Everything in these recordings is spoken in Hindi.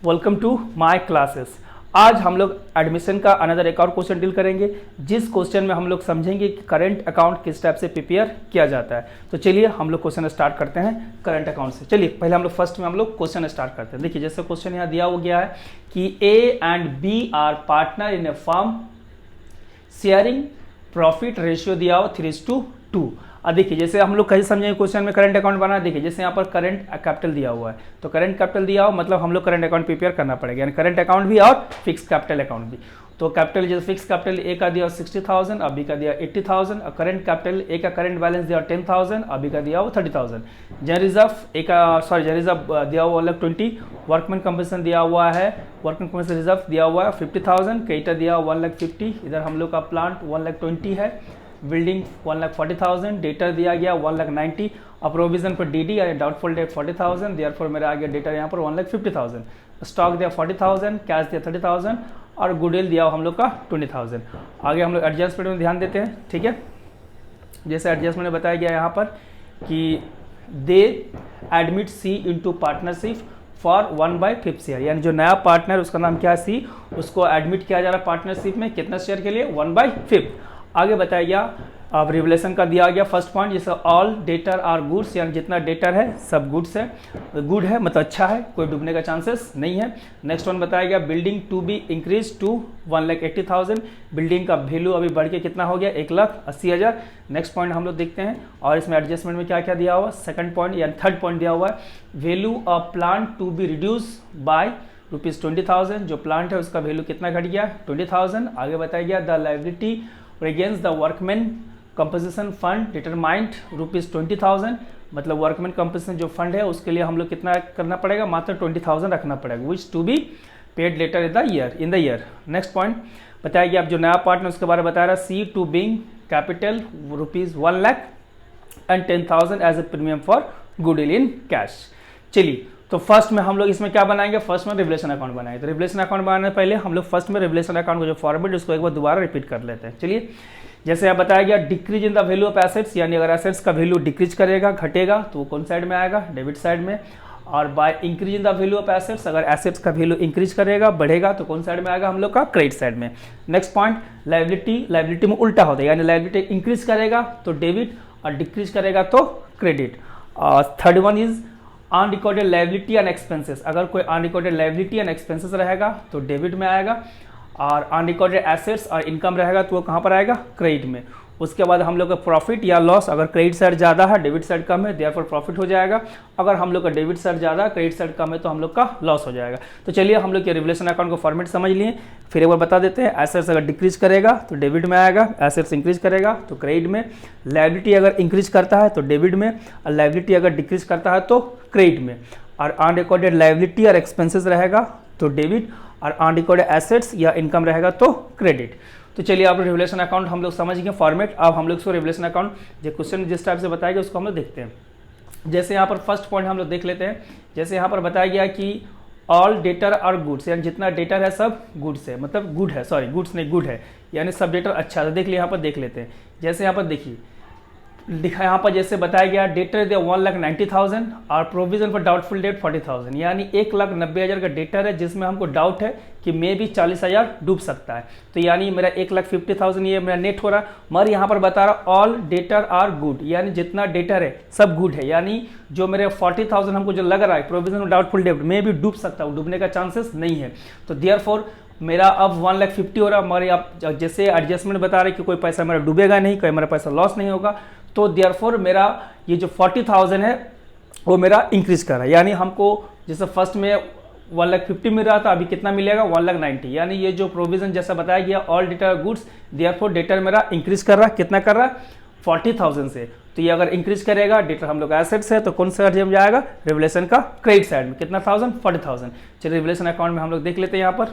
Welcome to my classes. आज हम लोग एडमिशन का अनदर एक और क्वेश्चन डील करेंगे, जिस क्वेश्चन में हम लोग समझेंगे कि करंट अकाउंट किस टाइप से प्रिपेयर किया जाता है। तो चलिए हम लोग क्वेश्चन स्टार्ट करते हैं करंट अकाउंट से। चलिए पहले हम लोग फर्स्ट में हम लोग क्वेश्चन स्टार्ट करते हैं। देखिए जैसे क्वेश्चन यहाँ दिया हो गया है कि A and B are partner in a firm sharing profit, ratio दिया हो 3:2। अब देखिए जैसे हम लोग कहीं समझेंगे क्वेश्चन में करंट अकाउंट बना, देखिए जैसे यहाँ पर करंट कैपिटल दिया हुआ है, तो करंट कैपिटल दिया हो मतलब हम लोग करंट अकाउंट प्रिपेयर करना पड़ेगा, यानी करंट अकाउंट भी और फिक्स कैपिटल अकाउंट भी। तो कैपिटल जैसे फिक्स कैपिटल ए का दिया 60,000, अभी का दिया 80,000, और करंट कैपिटल ए का करंट बैलेंस दिया 10,000, अभी का दिया वो 30,000। जनरल रिजर्व ए का जनरल रिजर्व दिया हुआ अलग 20, वर्कमैन कंपनसेशन दिया हुआ है, वर्कमैन कंपनसेशन रिजर्व दिया हुआ है 50,000, क्रेडिटर दिया 1,50,000, इधर हम लोग का प्लांट 1,20,000 है, बिल्डिंग 1,40,000, डेटर दिया गया 1,90,000, और प्रोविजन पर डीडी यानी डाउटफुल डेट 40,000, देयरफॉर मेरा आ गया डेटर यहाँ पर 1,50,000, स्टॉक दिया 40,000, कैश दिया 30,000, और गुडविल दिया हम लोग का 20,000। आगे हम लोग एडजस्टमेंट में ध्यान देते हैं, ठीक है। जैसे एडजस्टमेंट में बताया गया यहाँ पर कि they admit C into partnership for 1/5 share, यानी जो नया पार्टनर उसका नाम क्या है सी, उसको एडमिट किया जा रहा है पार्टनरशिप में कितना शेयर के लिए 1/5। आगे बताया गया अब रिवलेशन का दिया गया फर्स्ट पॉइंट, जैसे ऑल डेटर आर गुड्स, यानी जितना डेटर है सब गुड्स है, गुड है मतलब अच्छा है, कोई डूबने का चांसेस नहीं है। नेक्स्ट वन बताया गया building to be increase to 1,80,000, building का वैल्यू अभी बढ़ के कितना हो गया 1,80,000। नेक्स्ट पॉइंट हम लोग देखते हैं, और इसमें एडजस्टमेंट में क्या क्या दिया हुआ, सेकंड पॉइंट यानी थर्ड पॉइंट दिया हुआ है value of plant to be reduce by ₹20,000, जो प्लांट है उसका वैल्यू कितना घट गया 20,000। आगे बताया गया the liability against the workman compensation fund determined ₹20,000, मतलब वर्कमैन कंपनसेशन जो फंड है उसके लिए हम लोग कितना करना पड़ेगा, मात्र 20,000 रखना पड़ेगा, which to be paid later in the year. Next point बताया गया अब जो नया पार्टनर उसके बारे में बता रहा है C to being capital ₹1,10,000 as a premium for goodwill in cash. चलिए तो फर्स्ट में हम लोग इसमें क्या बनाएंगे, फर्स्ट में रिवलेशन अकाउंट बनाएंगे। तो रिवलेशन अकाउंट बनाने से पहले हम लोग फर्स्ट में रिवलेशन अकाउंट को जो फॉर्मेट उसको एक बार दोबारा रिपीट कर लेते हैं। चलिए जैसे यहाँ बताया गया decrease in the value of assets, यानी अगर एसेट्स का वैल्यू डिक्रीज करेगा घटेगा तो वो कौन साइड में आएगा, डेबिट साइड में। और by increase in the value of assets, अगर एसेट्स का वैल्यू इंक्रीज करेगा बढ़ेगा तो कौन साइड में आएगा हम लोग का क्रेडिट साइड में। नेक्स्ट पॉइंट लायबिलिटी में उल्टा होता है, यानी लायबिलिटी इंक्रीज करेगा तो डेबिट और डिक्रीज करेगा तो क्रेडिट। और third one is unrecorded liability and expenses, अगर कोई अनरिकॉर्डेड लायबिलिटी एंड एक्सपेंसेस रहेगा तो डेबिट में आएगा, और अनरिकॉर्डेड एसेट्स और इनकम रहेगा तो वो कहाँ पर आएगा क्रेडिट में। उसके बाद हम लोग का प्रॉफिट या लॉस, अगर क्रेडिट साइड ज़्यादा है डेबिट साइड कम है देयरफॉर प्रॉफिट हो जाएगा, अगर हम लोग का डेबिट साइड ज़्यादा क्रेडिट साइड कम है तो हम लोग का लॉस हो जाएगा। तो चलिए हम लोग के रिवलेशन अकाउंट को फॉर्मेट समझ लिए, फिर एक बार बता देते हैं। एसेट्स अगर डिक्रीज करेगा तो डेबिट में आएगा, एसेट्स इंक्रीज करेगा तो क्रेडिट में, लायबिलिटी अगर इंक्रीज करता है तो डेबिट में, और लायबिलिटी अगर डिक्रीज करता है तो क्रेडिट में, और अनरिकॉर्डेड लायबिलिटी और एक्सपेंसेस रहेगा तो डेबिट, और अनरिकॉर्डेड एसेट्स या इनकम रहेगा तो क्रेडिट। तो चलिए आप रिवलेशन अकाउंट हम लोग समझ गए फॉर्मेट। अब हम लोग इसको रिवलेशन अकाउंट जो क्वेश्चन जिस टाइप से बताएगा उसको हम लोग देखते हैं। जैसे यहाँ पर फर्स्ट पॉइंट हम लोग देख लेते हैं, जैसे यहाँ पर बताया गया कि ऑल डेटर आर गुड्स, यानी जितना डेटर है सब गुड्स है, मतलब गुड है, सॉरी गुड्स नहीं गुड है, यानी सब डेटर अच्छा है। देख लिया यहाँ पर देख लेते हैं, जैसे यहाँ पर देखिए लिखा यहाँ पर जैसे बताया गया डेटर दिया 1,90,000 और प्रोविजन फॉर डाउटफुल डेट 40,000, यानी 1,90,000 का डेटर है जिसमें हमको डाउट है कि मे भी 40,000 डूब सकता है, तो यानी मेरा 1,50,000 ये मेरा नेट हो रहा है। मगर यहाँ पर बता रहा ऑल डेटर आर गुड, यानी जितना डेटर है सब गुड है, यानी जो मेरे 40,000 हमको जो लग रहा है प्रोविजन फॉर डाउटफुल डेट मे भी डूब सकता है, डूबने का चांसेस नहीं है। तो देयरफॉर मेरा अब 1,50,000 हो रहा है, मगर आप जैसे एडजस्टमेंट बता रहे कि कोई पैसा मेरा डूबेगा नहीं, कोई मेरा पैसा लॉस नहीं होगा, तो देयरफॉर मेरा ये जो 40,000 है वो मेरा इंक्रीज कर रहा है, यानी हमको जैसे फर्स्ट में 1,50,000 मिल रहा था अभी कितना मिलेगा 1,90,000, यानी ये जो प्रोविजन जैसा बताया गया all debtor goods, therefore debtor मेरा इंक्रीज कर रहा है, कितना कर रहा है 40,000 से। तो ये अगर इंक्रीज करेगा डेटर हम लोग एसेट्स है तो कौन सा साइड में जाएगा, रिवलेशन का क्रेडिट साइड में, कितना 40,000। चलिए रिवलेशन अकाउंट में हम लोग देख लेते हैं यहाँ पर,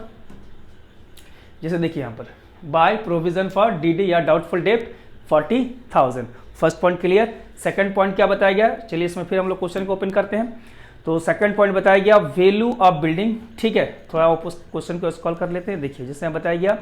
जैसे देखिए यहाँ पर बाय प्रोविजन फॉर डीडी या doubtful debt 40,000। First point clear. Second point क्या बताया गया, चलिए इसमें फिर हम लोग क्वेश्चन को ओपन करते हैं। तो सेकंड पॉइंट बताया गया वैल्यू ऑफ बिल्डिंग, ठीक है, थोड़ा क्वेश्चन को स्क्रॉल कर लेते हैं। देखिए जैसे बताया गया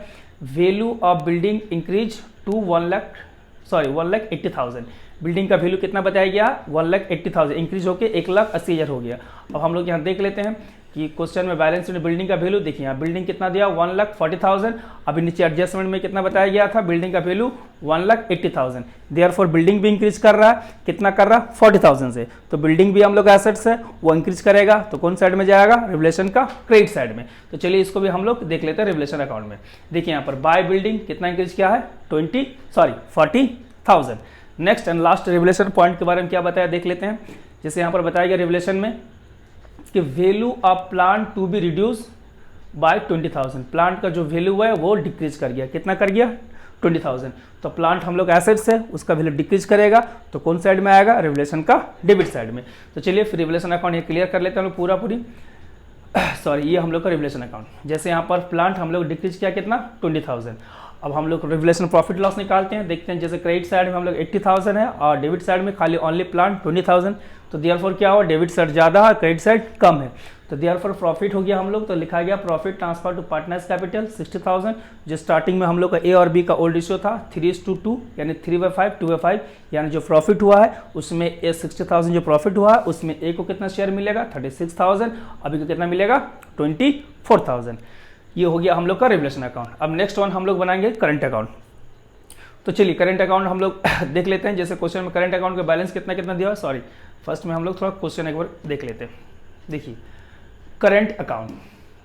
value of building increase to 1,80,000, building का वैल्यू कितना बताया गया 1,80,000 इंक्रीज होकर 1,80,000 हो गया। अब हम लोग यहाँ देख लेते हैं कि क्वेश्चन में बैलेंस शीट बिल्डिंग का वैल्यू देखिए, यहाँ बिल्डिंग कितना दिया 1,40,000, अभी नीचे एडजस्टमेंट में कितना बताया गया था, बिल्डिंग का वैल्यू 1,80,000। देयरफॉर बिल्डिंग भी इंक्रीज कर रहा है, कितना कर रहा है 40,000 से, तो बिल्डिंग भी हम लोग एसेट्स है वो इंक्रीज करेगा, तो कौन साइड में जाएगा, रिवलेशन का क्रेडिट साइड में। तो चलिए इसको भी हम लोग देख लेते हैं रिवलेशन अकाउंट में। देखिए यहाँ पर बाय बिल्डिंग कितना इंक्रीज किया है 40,000। Next and last revelation point के बारे में क्या बताया देख लेते हैं। जैसे यहाँ पर बताया गया रिवलेशन में कि value of plant to be reduce by 20,000, plant का जो वैल्यू है वो डिक्रीज कर गया, कितना कर गया 20,000। तो प्लांट हम लोग एसेट्स है, उसका वैल्यू डिक्रीज करेगा, तो कौन साइड में आएगा, रिवलेशन का डेबिट साइड में। तो चलिए फिर रिवलेशन अकाउंट ये क्लियर कर लेते हैं हम लोग पूरी सॉरी, ये हम लोग का रिवलेशन अकाउंट। जैसे यहाँ पर प्लांट हम लोग डिक्रीज किया कितना 20,000। अब हम लोग रिवलेशन प्रॉफिट लॉस निकालते हैं, देखते हैं जैसे क्रेडिट साइड में हम लोग 80,000 है और डेबिट साइड में खाली ओनली प्लांट 20,000। तो देयरफॉर क्या हुआ, डेबिट साइड ज़्यादा है, क्रेडिट साइड कम है, तो देयरफॉर प्रॉफिट हो गया हम लोग। तो लिखा गया profit transfer to partners capital 60,000, जो स्टार्टिंग में हम लोग का ए और बी का ओल्ड रेशियो था 3:2, यानी 3/5 2/5, यानी जो प्रॉफिट हुआ है उसमें ए 60,000 जो प्रॉफिट हुआ है उसमें ए को कितना शेयर मिलेगा 36,000, अभी को कितना मिलेगा 24,000। ये हो गया हम लोग का रिवलेशन अकाउंट। अब नेक्स्ट वन हम लोग बनाएंगे करंट अकाउंट। तो चलिए करंट अकाउंट हम लोग देख लेते हैं। जैसे क्वेश्चन में करंट अकाउंट का बैलेंस कितना कितना दिया है, सॉरी फर्स्ट में हम लोग थोड़ा क्वेश्चन एक बार देख लेते हैं। देखिए करंट अकाउंट,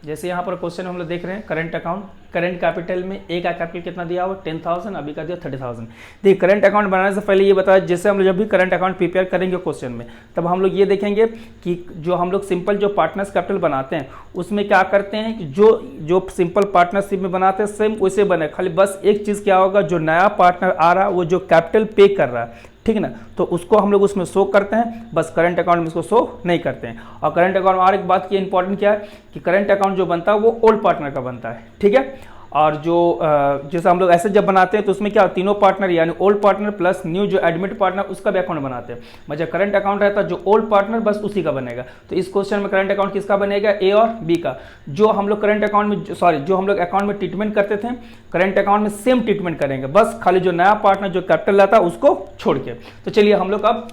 जैसे यहाँ पर क्वेश्चन हम लोग देख रहे हैं करंट अकाउंट, करंट कैपिटल में ए का कैपिटल कितना दिया हुआ 10,000, अभी का दिया 30,000। देखिए करंट अकाउंट बनाने से पहले ये बताया, जैसे हम लोग जब भी करंट अकाउंट प्रिपेयर करेंगे क्वेश्चन में, तब हम लोग ये देखेंगे कि जो हम लोग सिंपल जो पार्टनर्स कैपिटल बनाते हैं उसमें क्या करते हैं कि जो सिंपल पार्टनरशिप में बनाते हैं सेम वैसे बने, खाली बस एक चीज़ क्या होगा, जो नया पार्टनर आ रहा है वो जो कैपिटल पे कर रहा है, ठीक है ना, तो उसको हम लोग उसमें शो करते हैं, बस करंट अकाउंट में इसको शो नहीं करते हैं। और करंट अकाउंट में और एक बात की इंपॉर्टेंट क्या है कि करंट अकाउंट जो बनता है वो ओल्ड पार्टनर का बनता है, ठीक है। और जो जैसे हम लोग ऐसे जब बनाते हैं तो उसमें क्या तीनों पार्टनर यानी ओल्ड पार्टनर प्लस न्यू जो एडमिट पार्टनर उसका भी अकाउंट बनाते हैं। मतलब करंट अकाउंट रहता है जो ओल्ड पार्टनर बस उसी का बनेगा। तो इस क्वेश्चन में करंट अकाउंट किसका बनेगा, ए और बी का। जो हम लोग करंट अकाउंट में जो हम लोग अकाउंट में ट्रीटमेंट करते थे करंट अकाउंट में सेम ट्रीटमेंट करेंगे, बस खाली जो नया पार्टनर जो कैपिटल रहता है उसको छोड़ के। तो चलिए हम लोग अब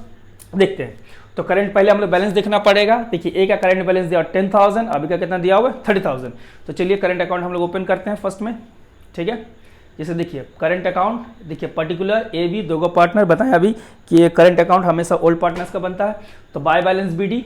देखते हैं। तो करंट पहले हम लोग बैलेंस देखना पड़ेगा। देखिए ए का करंट बैलेंस दिया 10,000, अभी का कितना दिया हुआ है 30,000। तो चलिए करंट अकाउंट हम लोग ओपन करते हैं फर्स्ट में, ठीक है। जैसे देखिए करंट अकाउंट, देखिए पर्टिकुलर ए बी दो पार्टनर बताया अभी कि ये करंट अकाउंट हमेशा ओल्ड पार्टनर्स का बनता है। तो बाय बैलेंस बी डी,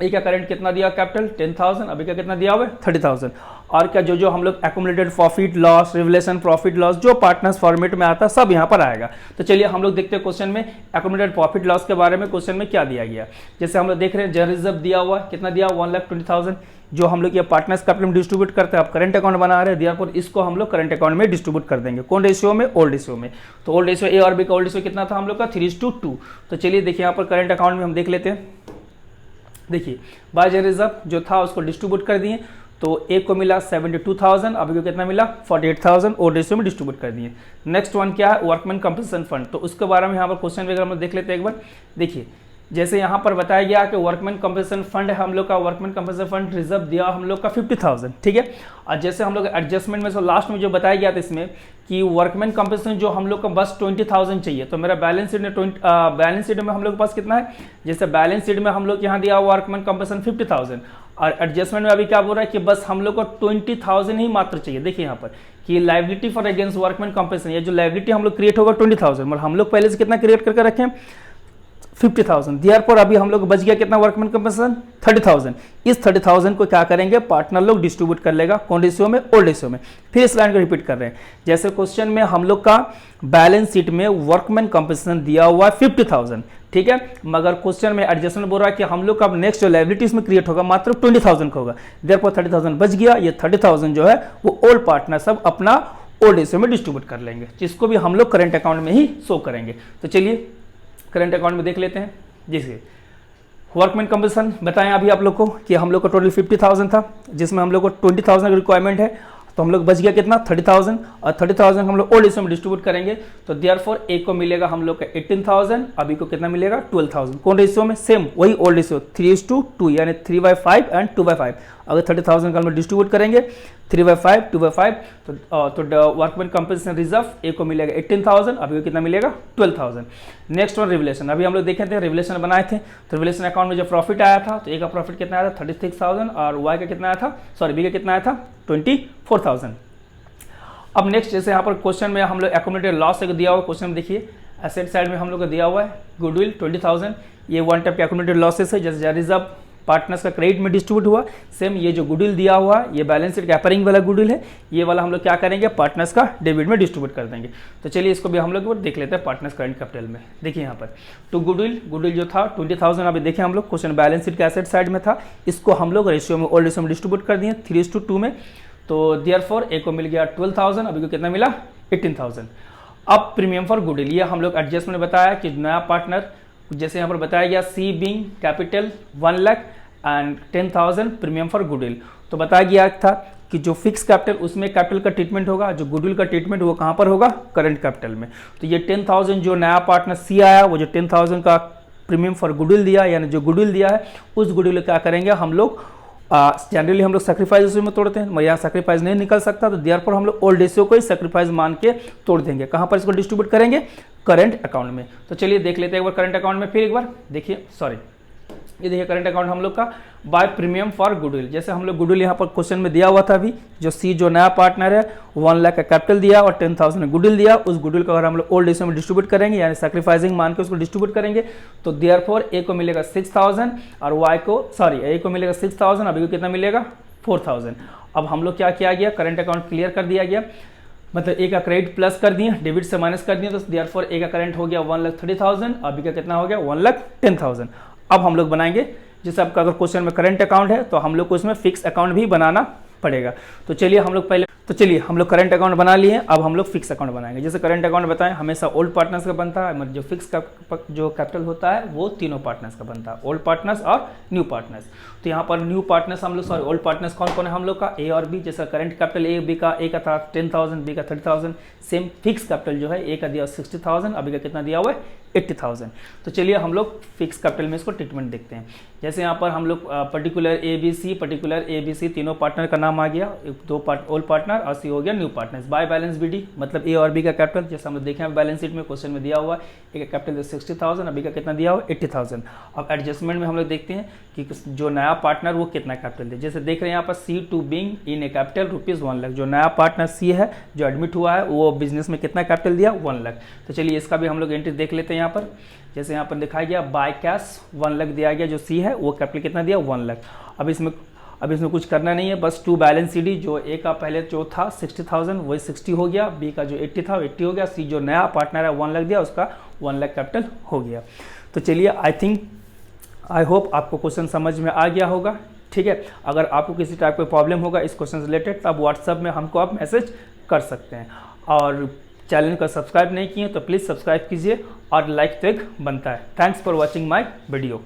ए का करंट कितना दिया कैपिटल 10,000, अभी का कितना दिया हुआ है 30,000। और क्या जो हम लोग accumulated profit loss, revelation profit loss जो पार्टनर्स फॉर्मेट में आता है सब यहाँ पर आएगा। तो चलिए हम लोग देखते हैं क्वेश्चन में एक्युमुलेटेड प्रॉफिट लॉस के बारे में क्वेश्चन में क्या दिया गया। जैसे हम लोग देख रहे हैं जनरल रिजर्व दिया हुआ है, कितना दिया 1,20,000, जो हम लोग ये पार्टनर्स कैपिटल में डिस्ट्रीब्यूट करते हैं। आप करंट अकाउंट बना रहे हैं, देयरफॉर इसको हम लोग करंट अकाउंट में डिस्ट्रीब्यूट कर देंगे। कौन रेशियो में, ओल्ड रेशियो में। तो ओल्ड रेशियो ए और बी का ओल्ड रेशियो कितना था हम लोग का 3:2। तो चलिए देखिए यहाँ पर करंट अकाउंट में हम देख लेते हैं। देखिए बाय जनरल रिजर्व जो था उसको डिस्ट्रीब्यूट कर दिए, तो एक को मिला 72,000, अभी को कितना मिला 48,000, ओल्ड रेशियो में डिस्ट्रीब्यूट कर दिए। नेक्स्ट वन क्या है, वर्कमैन कंपनसेशन फंड। तो उसके बारे में यहाँ पर क्वेश्चन वगैरह हम देख लेते हैं एक बार। देखिए जैसे यहाँ पर बताया गया कि वर्कमैन कंपनसेशन फंड है हम लोग का, वर्कमैन कंपनसेशन फंड रिजर्व दिया हम लोग का 50,000, ठीक है। और जैसे हम लोग एडजस्टमेंट में से लास्ट में जो बताया गया था इसमें कि वर्कमैन कंपनसेशन जो हम लोग का बस 20,000 चाहिए। तो मेरा बैलेंस शीट में बैलेंस शीट में हम लोग के पास कितना है, जैसे बैलेंस शीट में हम लोग यहाँ दिया वर्कमैन कंपनसेशन 50,000 और एडजस्टमेंट में अभी क्या बोल रहा है कि बस हम लोग को 20,000 ही मात्र चाहिए। देखिए यहाँ पर कि liability for against workman compensation, ये जो लाइबिलिटी हम लोग क्रिएट होगा 20,000, मतलब हम लोग पहले से कितना क्रिएट करके रखें 50,000। देयरफॉर अभी हम लोग बच गया कितना वर्कमैन कंपनसेशन 30,000। इस 30,000 को क्या करेंगे पार्टनर लोग डिस्ट्रीब्यूट कर लेगा, कौन रेशियो में, ओल्ड रेशियो में। फिर इस लाइन को रिपीट कर रहे हैं। जैसे क्वेश्चन में हम लोग का बैलेंस शीट में वर्कमैन कंपनसेशन दिया हुआ है 50,000, ठीक है, मगर क्वेश्चन में एडजस्टमेंट बोल रहा है कि हम लोग का नेक्स्ट जो लायबिलिटीज में क्रिएट होगा मात्र 20,000 का होगा। देयरफॉर 30,000 बच गया, ये 30,000 जो है वो ओल्ड पार्टनर सब अपना ओल्ड रेशियो में डिस्ट्रीब्यूट कर लेंगे, जिसको भी हम लोग करंट अकाउंट में ही शो करेंगे। तो चलिए करंट अकाउंट में देख लेते हैं। जैसे वर्कमैन कंपनसेशन बताएं अभी आप लोग को कि हम लोग का टोटल 50,000 था, जिसमें हम लोग को 20,000 रिक्वायरमेंट है, तो हम लोग बच गया कितना 30,000 और 30,000 हम लोग ओल्ड रेशियो में डिस्ट्रीब्यूट करेंगे। तो देयरफॉर एक को मिलेगा हम लोग का 18,000, अभी को कितना मिलेगा 12,000, कौन रेशियो में, सेम वही ओल्ड रेशियो 3:2 यानी 3/5 एंड 2/5। अगर 30,000 का हम लोग डिस्ट्रीब्यूट करेंगे 3/5 2/5 तो वर्कमैन कंपनसेशन रिजर्व ए को मिलेगा 18,000, अभी कितना मिलेगा 12,000। नेक्स्ट वन रिवलेशन, अभी हम लोग देखे थे रिवलेशन बनाए थे, तो रिवलेशन अकाउंट में जब प्रॉफिट आया था तो ए का प्रॉफिट कितना आया था 36,000 और वाई का कितना आया था, सॉरी बी का कितना आया था 24,000। अब नेक्स्ट जैसे यहाँ पर क्वेश्चन में हम लोग एक्यूमुलेटेड लॉस दिया हुआ क्वेश्चन में देखिए एसेट साइड में हम लोग को दिया हुआ है गुडविल 20,000, ये वन टाइप का एक्यूमुलेटेड लॉसेस है, जैसे रिजर्व पार्टनर्स का क्रेडिट में डिस्ट्रीब्यूट हुआ, सेम ये जो गुडविल दिया हुआ है ये बैलेंस शीट का अपरिंग वाला गुडविल है, ये वाला हम लोग क्या करेंगे पार्टनर्स का डेबिट में डिस्ट्रीब्यूट कर देंगे। तो चलिए इसको भी हम लोग देख लेते हैं पार्टनर्स करंट कैपिटल में। देखिए यहाँ पर तो गुडविल जो था 20,000 अभी देखें हम लोग क्वेश्चन बैलेंस शीट के एसेट साइड में था, इसको हम लोग रेशियो में ओल्ड रेशियो में डिस्ट्रीब्यूट कर दिए 3:2 में, तो देयरफॉर ए को मिल गया 12,000, अभी को कितना मिला 18,000। अब प्रीमियम फॉर गुडविल ये हम लोग एडजस्टमेंट बताया कि नया पार्टनर जैसे यहाँ पर बताया गया C being capital 1 lakh and 10,000 premium for goodwill, तो बताया गया था कि जो फिक्स कैपिटल उसमें कैपिटल का ट्रीटमेंट होगा, जो गुडविल का ट्रीटमेंट वो कहाँ पर होगा करंट कैपिटल में। तो ये 10,000 जो नया पार्टनर सी आया वो जो 10,000 का प्रीमियम फॉर गुडविल दिया यानी जो गुडविल दिया है उस गुडविल क्या करेंगे हम लोग जनरली हम लोग सेक्रीफाइस उसमें तोड़ते हैं, यहाँ सेक्रीफाइस नहीं निकल सकता तो देयरफॉर हम लोग ओल्ड रेशियो को ही सेक्रीफाइस मान के तोड़ देंगे। कहाँ पर इसको डिस्ट्रीब्यूट करेंगे करंट अकाउंट में। तो चलिए देख लेते हैं एक बार करंट अकाउंट में, फिर एक बार देखिए सॉरी ये देखिए करंट अकाउंट हम लोग का बाय प्रीमियम फॉर गुडविल, जैसे हम लोग गुडविल यहाँ पर क्वेश्चन में दिया हुआ था अभी जो सी जो नया पार्टनर है 1 लाख का कैपिटल दिया और 10,000 गुडविल दिया, उस गुडविल को अगर हम लोग ओल्ड रेशियो में डिस्ट्रीब्यूट करेंगे यानी सैक्रिफाइसिंग मान के उसको डिस्ट्रीब्यूट करेंगे तो देयरफॉर ए को मिलेगा 6,000 और वाई को सॉरी ए को मिलेगा 6,000, अभी को कितना मिलेगा 4,000। अब हम लोग क्या किया गया करंट अकाउंट क्लियर कर दिया गया, मतलब ए का क्रेडिट प्लस कर दिए डेबिट से माइनस कर दिए, तो देयरफॉर ए का करंट हो गया 1,30,000, अभी का कितना हो गया 1,10,000। अब हम लोग बनाएंगे जैसे आपका अगर क्वेश्चन में करंट अकाउंट है तो हम लोग को इसमें फिक्स अकाउंट भी बनाना पड़ेगा। तो चलिए हम लोग करंट अकाउंट बना लिए, अब हम लोग फिक्स अकाउंट बनाएंगे। जैसे करंट अकाउंट बताएं हमेशा ओल्ड पार्टनर्स का बनता है, मतलब जो फिक्स का जो कैपिटल होता है वो तीनों पार्टनर्स का बनता है, ओल्ड पार्टनर्स और न्यू पार्टनर्स। तो यहाँ पर न्यू पार्टनर्स हम लोग सॉरी ओल्ड पार्टनर्स कौन कौन है हम लोग का ए और बी, जैसा करंट कैपिटल ए का था 10,000, बी का 30,000, सेम फिक्स कैपिटल जो है ए का दिया 60,000, अभी का कितना दिया हुआ है 80,000। तो चलिए हम लोग फिक्स कैपिटल में इसको ट्रीटमेंट देखते हैं। जैसे यहाँ पर हम लोग पर्टिकुलर ए बी सी तीनों पार्टनर का नाम आ गया, दो ओल्ड पार्टनर और सी हो गया new partners. By balance BD मतलब ए और बी का कैपिटल जैसे हम लोग देखे हैं बैलेंस शीट में क्वेश्चन में दिया हुआ है, ए का कैपिटल 60,000, अभी का कितना दिया हुआ 80,000। अब एडजस्टमेंट में हम लोग देखते हैं कि जो नया पार्टनर वो कितना कैपिटल दे, जैसे देख रहे हैं यहाँ पर C to being in a capital ₹1 lakh, जो नया पार्टनर सी है जो एडमिट हुआ है वो बिजनेस में कितना कैपिटल दिया 1 लाख। तो चलिए इसका भी हम लोग एंट्री देख लेते हैं यहाँ पर, जैसे यहाँ पर दिखाया गया बाय कैश 1 लाख दिया गया, जो सी है वो कैपिटल कितना दिया 1 लाख। अब इसमें कुछ करना नहीं है, बस टू बैलेंस सीडी जो ए का पहले जो था 60,000 वही 60 हो गया, बी का जो 80 था 80 हो गया, सी जो नया पार्टनर है 1 लाख दिया उसका 1 लाख कैपिटल हो गया। तो चलिए आई होप आपको क्वेश्चन समझ में आ गया होगा, ठीक है। अगर आपको किसी टाइप का प्रॉब्लम होगा इस क्वेश्चन से रिलेटेड तो आप व्हाट्सएप में हमको आप मैसेज कर सकते हैं, और चैनल को सब्सक्राइब नहीं किए तो प्लीज़ सब्सक्राइब कीजिए और लाइक तो एक बनता है। Thanks for watching my video.